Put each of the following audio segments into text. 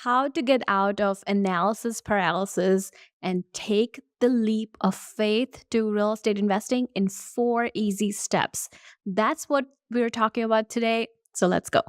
how to get out of analysis paralysis and take the leap of faith to real estate investing in 4 easy steps. That's what we're talking about today. So let's go.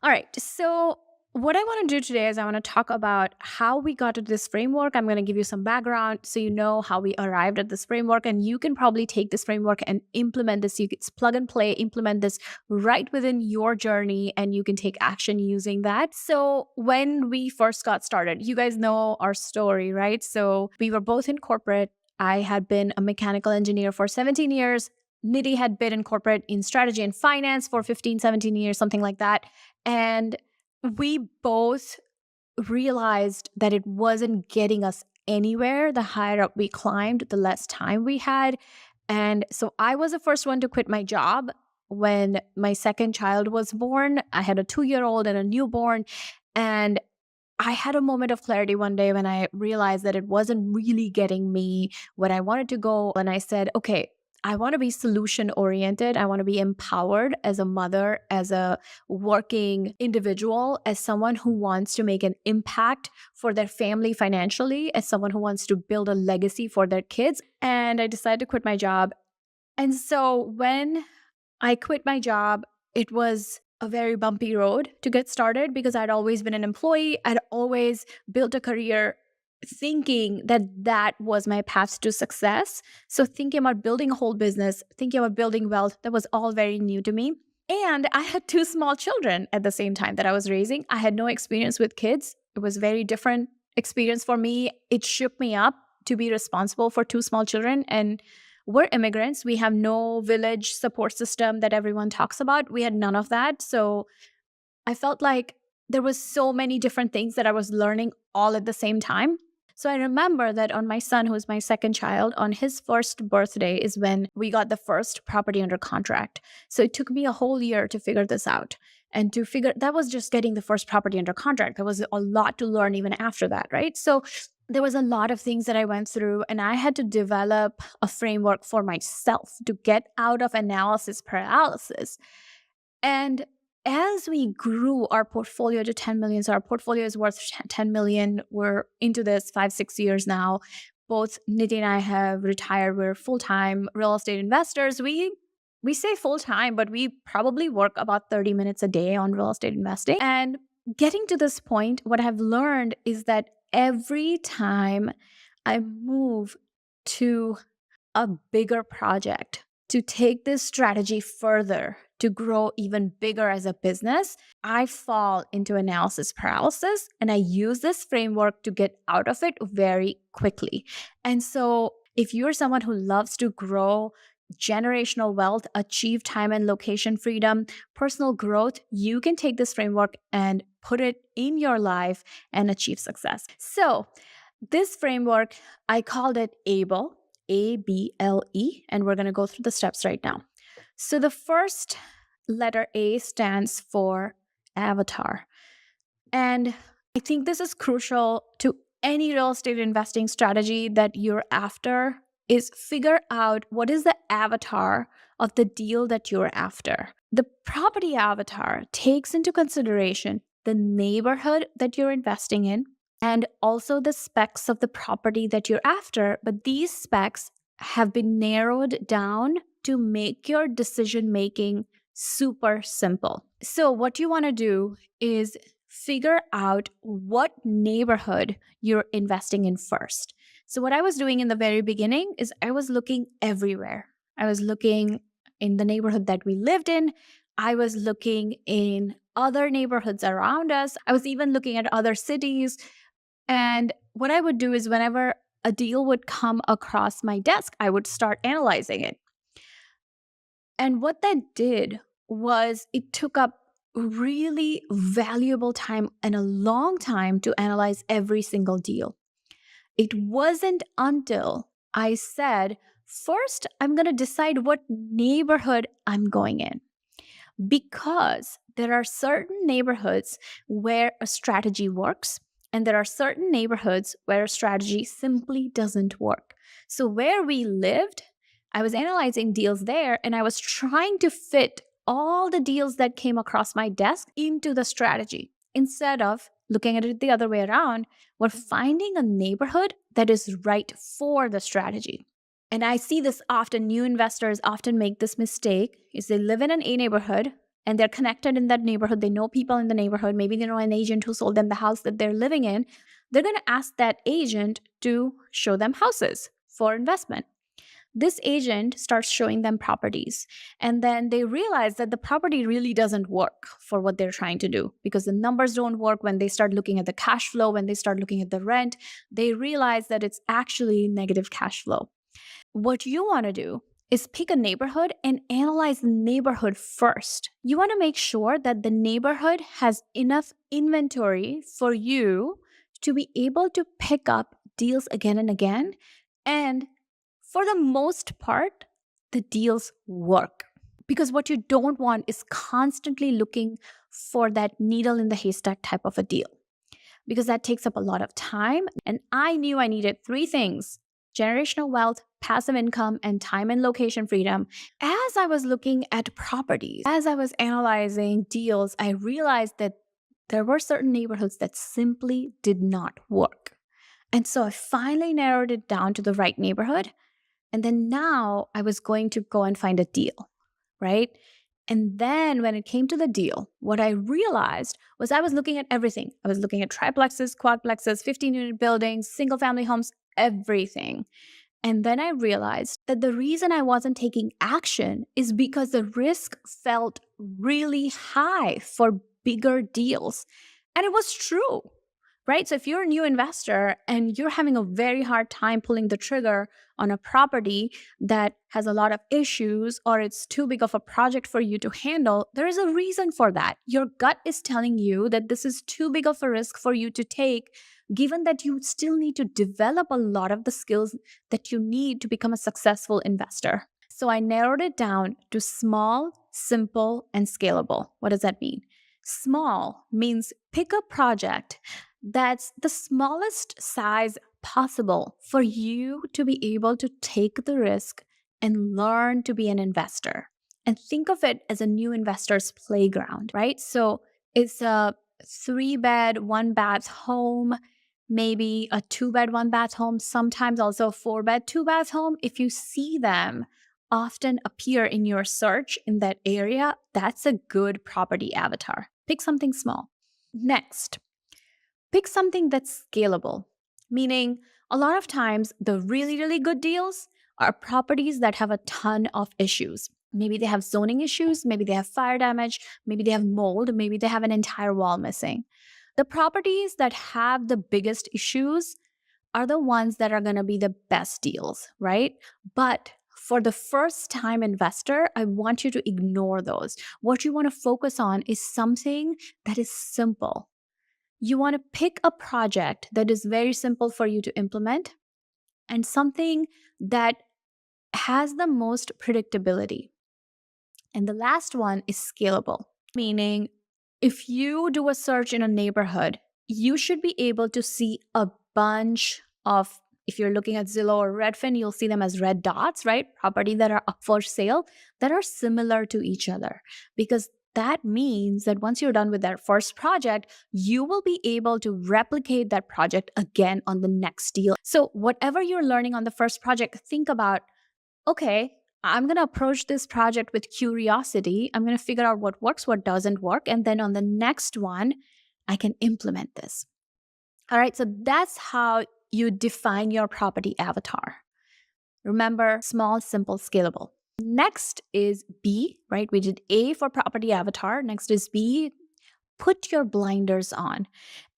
All right. So, what I want to do today is I want to talk about how we got to this framework. I'm going to give you some background so you know how we arrived at this framework, and you can probably take this framework and implement this. It's plug and play, implement this right within your journey, and you can take action using that. So, when we first got started, you guys know our story, right? So, we were both in corporate. I had been a mechanical engineer for 17 years. Nidhi had been in corporate in strategy and finance for 15, 17 years, something like that. And we both realized that it wasn't getting us anywhere. The higher up we climbed, the less time we had. And so I was the first one to quit my job when my second child was born. I had a 2-year-old and a newborn. And I had a moment of clarity one day when I realized that it wasn't really getting me what I wanted to go. And I said, okay, I want to be solution oriented. I want to be empowered as a mother, as a working individual, as someone who wants to make an impact for their family financially, as someone who wants to build a legacy for their kids. And I decided to quit my job. And so when I quit my job, it was a very bumpy road to get started because I'd always been an employee. I'd always built a career thinking that that was my path to success. So thinking about building a whole business, thinking about building wealth, that was all very new to me. And I had 2 small children at the same time that I was raising. I had no experience with kids. It was a very different experience for me. It shook me up to be responsible for 2 small children. And we're immigrants. We have no village support system that everyone talks about. We had none of that. So I felt like there was so many different things that I was learning all at the same time. So I remember that on my son, who was my second child, on his first birthday is when we got the first property under contract. So it took me a whole year to figure this out. And to figure, that was just getting the first property under contract. There was a lot to learn even after that, right? So there was a lot of things that I went through, and I had to develop a framework for myself to get out of analysis paralysis. And as we grew our portfolio to 10 million, so our portfolio is worth 10 million. We're into this 5-6 years now. Both Nidhi and I have retired. We're full-time real estate investors. We say full-time, but we probably work about 30 minutes a day on real estate investing. And getting to this point, what I've learned is that every time I move to a bigger project, to take this strategy further, to grow even bigger as a business, I fall into analysis paralysis, and I use this framework to get out of it very quickly. And so if you're someone who loves to grow generational wealth, achieve time and location freedom, personal growth, you can take this framework and put it in your life and achieve success. So this framework, I called it ABLE, ABLE, and we're going to go through the steps right now. So the first letter A stands for avatar. And I think this is crucial to any real estate investing strategy that you're after, is figure out what is the avatar of the deal that you're after. The property avatar takes into consideration the neighborhood that you're investing in and also the specs of the property that you're after. But these specs have been narrowed down to make your decision making super simple. So what you want to do is figure out what neighborhood you're investing in first. So what I was doing in the very beginning is I was looking everywhere. I was looking in the neighborhood that we lived in. I was looking in other neighborhoods around us. I was even looking at other cities. And what I would do is whenever a deal would come across my desk, I would start analyzing it. And what that did was it took up really valuable time and a long time to analyze every single deal. It wasn't until I said, first, I'm going to decide what neighborhood I'm going in. Because there are certain neighborhoods where a strategy works And there are certain neighborhoods where a strategy simply doesn't work. So, where we lived, I was analyzing deals there and I was trying to fit all the deals that came across my desk into the strategy. Instead of looking at it the other way around, we're finding a neighborhood that is right for the strategy. And I see this often. New investors often make this mistake is they live in an A neighborhood and they're connected in that neighborhood. They know people in the neighborhood. Maybe they know an agent who sold them the house that they're living in. They're going to ask that agent to show them houses for investment. This agent starts showing them properties, and then they realize that the property really doesn't work for what they're trying to do because the numbers don't work. When they start looking at the cash flow, when they start looking at the rent, they realize that it's actually negative cash flow. What you want to do is pick a neighborhood and analyze the neighborhood first. You want to make sure that the neighborhood has enough inventory for you to be able to pick up deals again and again. And for the most part, the deals work. Because what you don't want is constantly looking for that needle in the haystack type of a deal, because that takes up a lot of time. And I knew I needed three things: generational wealth, passive income, and time and location freedom. As I was looking at properties, as I was analyzing deals, I realized that there were certain neighborhoods that simply did not work. And so I finally narrowed it down to the right neighborhood. And then now I was going to go and find a deal, right? And then when it came to the deal, what I realized was I was looking at everything. I was looking at triplexes, quadplexes, 15-unit buildings, single family homes, everything. And then I realized that the reason I wasn't taking action is because the risk felt really high for bigger deals. And it was true, right? So if you're a new investor and you're having a very hard time pulling the trigger on a property that has a lot of issues, or it's too big of a project for you to handle, there is a reason for that. Your gut is telling you that this is too big of a risk for you to take, given that you still need to develop a lot of the skills that you need to become a successful investor. So I narrowed it down to small, simple, and scalable. What does that mean? Small means pick a project that's the smallest size possible for you to be able to take the risk and learn to be an investor. And think of it as a new investor's playground, right? So it's a 3-bed, 1-bath home, maybe a 2-bed, 1-bath home, sometimes also a 4-bed, 2-bath home. If you see them often appear in your search in that area, that's a good property avatar. Pick something small. Next, pick something that's scalable, meaning a lot of times the really, really good deals are properties that have a ton of issues. Maybe they have zoning issues, maybe they have fire damage, maybe they have mold, maybe they have an entire wall missing. The properties that have the biggest issues are the ones that are going to be the best deals, right? But for the first time investor, I want you to ignore those. What you want to focus on is something that is simple. You want to pick a project that is very simple for you to implement and something that has the most predictability. And the last one is scalable, meaning if you do a search in a neighborhood, you should be able to see a bunch of, if you're looking at Zillow or Redfin, you'll see them as red dots, right? Property that are up for sale that are similar to each other, because that means that once you're done with that first project, you will be able to replicate that project again on the next deal. So whatever you're learning on the first project, think about, okay, I'm going to approach this project with curiosity. I'm going to figure out what works, what doesn't work. And then on the next one, I can implement this. All right, so that's how you define your property avatar. Remember, small, simple, scalable. Next is B, right? We did A for property avatar. Next is B, put your blinders on.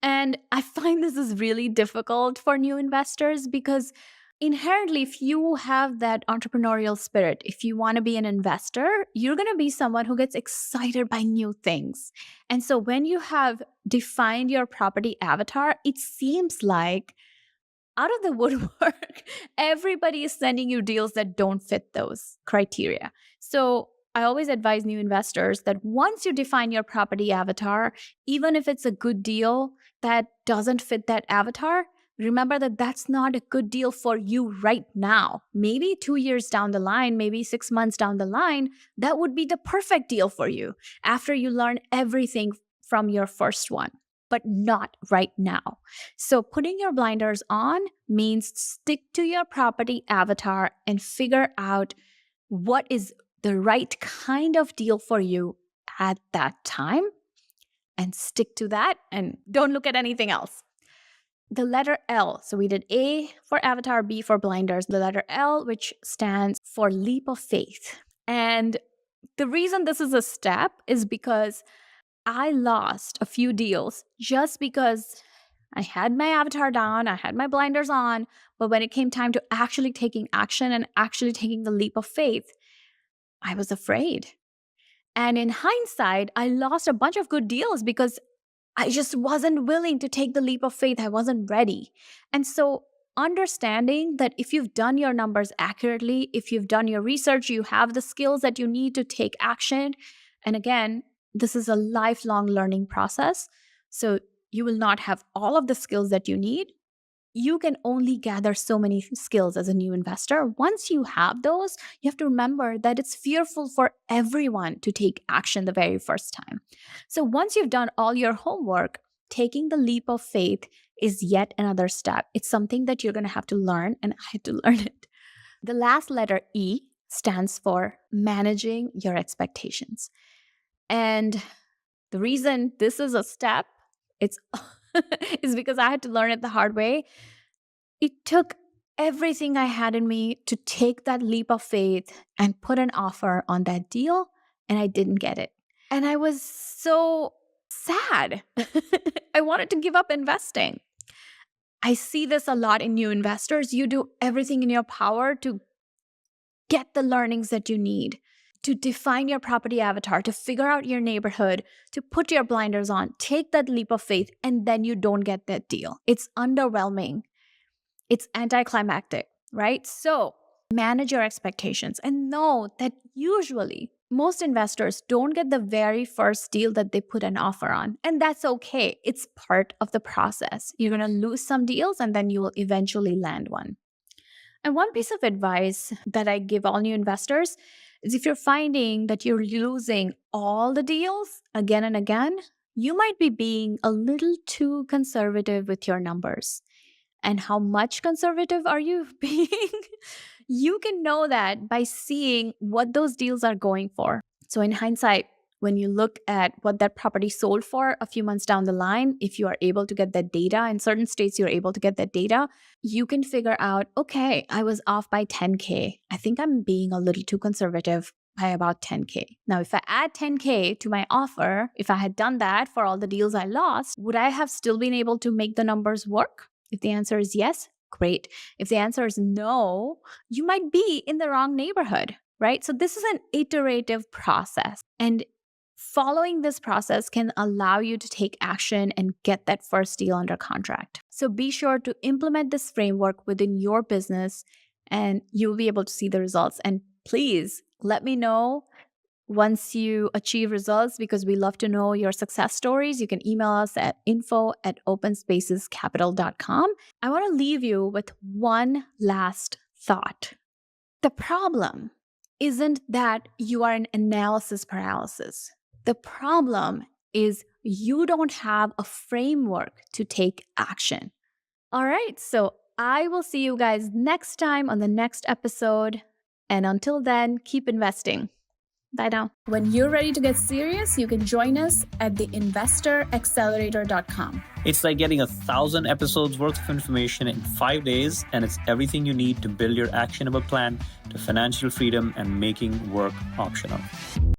And I find this is really difficult for new investors because inherently, if you have that entrepreneurial spirit, if you want to be an investor, you're going to be someone who gets excited by new things. And so when you have defined your property avatar, it seems like out of the woodwork, everybody is sending you deals that don't fit those criteria. So I always advise new investors that once you define your property avatar, even if it's a good deal that doesn't fit that avatar, remember that that's not a good deal for you right now. Maybe 2 years down the line, maybe 6 months down the line, that would be the perfect deal for you after you learn everything from your first one, but not right now. So putting your blinders on means stick to your property avatar and figure out what is the right kind of deal for you at that time, and stick to that and don't look at anything else. The letter L. So we did A for avatar, B for blinders, the letter L, which stands for leap of faith. And the reason this is a step is because I lost a few deals just because I had my avatar down, I had my blinders on, but when it came time to actually taking action and actually taking the leap of faith, I was afraid. And in hindsight, I lost a bunch of good deals because I just wasn't willing to take the leap of faith. I wasn't ready. And so, understanding that if you've done your numbers accurately, if you've done your research, you have the skills that you need to take action. And again, this is a lifelong learning process. So, you will not have all of the skills that you need. You can only gather so many skills as a new investor. Once you have those, you have to remember that it's fearful for everyone to take action the very first time. So once you've done all your homework, taking the leap of faith is yet another step. It's something that you're going to have to learn, and I had to learn it. The last letter E stands for managing your expectations. And the reason this is a step, it's is because I had to learn it the hard way. It took everything I had in me to take that leap of faith and put an offer on that deal, and I didn't get it. And I was so sad. I wanted to give up investing. I see this a lot in new investors. You do everything in your power to get the learnings that you need, to define your property avatar, to figure out your neighborhood, to put your blinders on, take that leap of faith, and then you don't get that deal. It's underwhelming. It's anticlimactic, right? So manage your expectations and know that usually most investors don't get the very first deal that they put an offer on. And that's okay. It's part of the process. You're going to lose some deals and then you will eventually land one. And one piece of advice that I give all new investors is if you're finding that you're losing all the deals again and again, you might be being a little too conservative with your numbers. And how much conservative are you being? You can know that by seeing what those deals are going for. So in hindsight, when you look at what that property sold for a few months down the line, if you are able to get that data, in certain states you're able to get that data, you can figure out, okay, I was off by 10K. I think I'm being a little too conservative by about 10K. Now, if I add 10K to my offer, if I had done that for all the deals I lost, would I have still been able to make the numbers work? If the answer is yes, great. If the answer is no, you might be in the wrong neighborhood, right? So this is an iterative process. And following this process can allow you to take action and get that first deal under contract. So be sure to implement this framework within your business and you'll be able to see the results. And please let me know once you achieve results, because we love to know your success stories. You can email us at info@openspacescapital.com. I want to leave you with one last thought. The problem isn't that you are in analysis paralysis. The problem is you don't have a framework to take action. All right, so I will see you guys next time on the next episode. And until then, keep investing. Bye now. When you're ready to get serious, you can join us at theinvestoraccelerator.com. It's like getting 1,000 episodes worth of information in 5 days, and it's everything you need to build your actionable plan to financial freedom and making work optional.